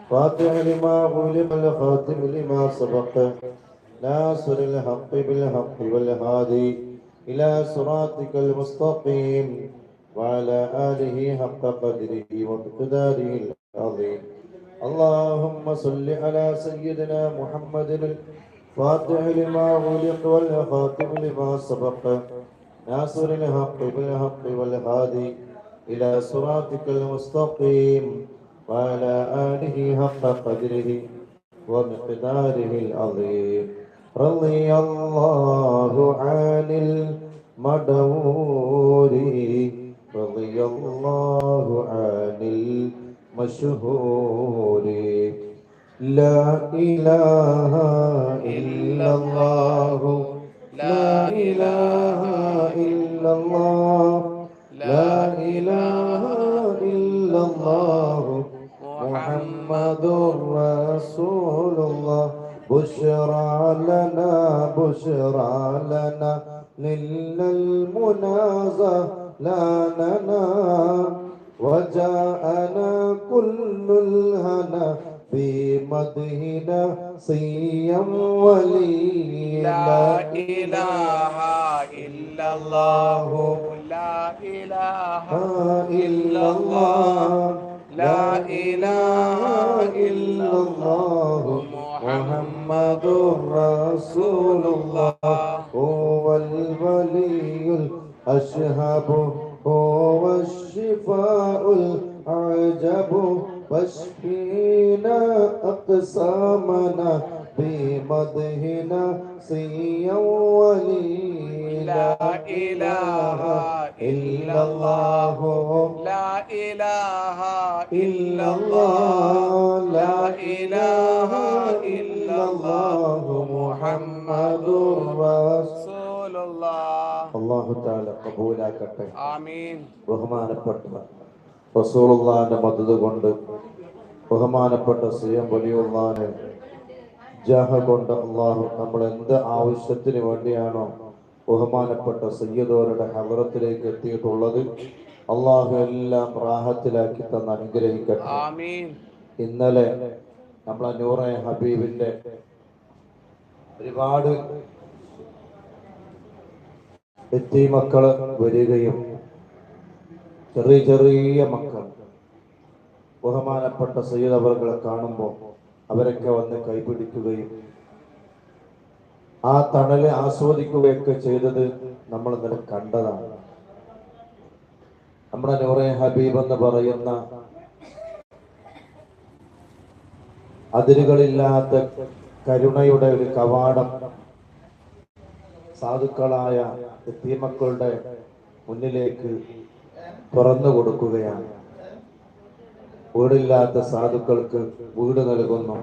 فاتح لما غلق الخاتم لما سبق ناصر الحق بالحق والهادي إلى صراطك المستقيم وعلى آله حق قدره ومقداره العظيم. اللهم صل على سيدنا محمد الفاتح لما غلق والخاتم لما سبق ناصر الحق بالحق والهادي إلى صراطك المستقيم وعلى آله حق قدره ومقداره العظيم. رضي الله عن المدعور رضي الله عن المشهور لا إله إلا الله لا إله إلا الله لا إله إلا الله محمد رسول الله. بشرى لنا للمنازع لا لنا وجاءنا كل الهنا في مدهنا صيا ولي. لا إله إلا الله لا إله إلا الله لا إله إلا الله محمد رسول الله. هو الولي الأشهب هو الشفاء العجب واشفينا أقسامنا بمدهنا صيا ولي. لا إله إلا الله لا إله إلا الله لا إله إلا الله محمد رسول الله. അല്ലാഹു തആല ഖബൂലാക്കട്ടെ. ആമീൻ. ബഹുമാനപ്പെട്ട റസൂലുള്ളാഹിന്റെ മദദ് കൊണ്ട് ബഹുമാനപ്പെട്ട സിയം വലിയുള്ളാഹിനെ ജാഹ കൊണ്ട് അല്ലാഹു നമ്മൾ എന്ത് ആവശ്യത്തിന് വേണ്ടിയാണോ ബഹുമാനപ്പെട്ട സയ്യിദോരുടെ ഹദ്റത്തിലേക്ക് എത്തിയിട്ടുള്ളത് അല്ലാഹു എല്ലാം റാഹത്തിലാക്കി തന്ന് അനുഗ്രഹിക്കട്ടെ. ആമീൻ. ഇന്നലെ നമ്മളെ നൂറെ ഹബീബിന്റെ ഒരുപാട് എത്തീമക്കള് വരികയും ചെറിയ ചെറിയ മക്കൾ ബഹുമാനപ്പെട്ട സയ്യിദ് അവറുകളെ കാണുമ്പോൾ അവരൊക്കെ വന്ന് കൈപിടിക്കുകയും ആ തണല് ആസ്വദിക്കുകയൊക്കെ ചെയ്തത് നമ്മൾ ഇന്നലെ കണ്ടതാണ്. നമ്മുടെ നൂറെ ഹബീബ് എന്ന് പറയുന്ന അതിരുകളില്ലാത്ത കരുണയുടെ ഒരു കവാടം സാധുക്കളായ എത്തീമക്കളുടെ മുന്നിലേക്ക് തുറന്നു കൊടുക്കുകയാണ്. വീടില്ലാത്ത സാധുക്കൾക്ക് വീട് നൽകുന്നു,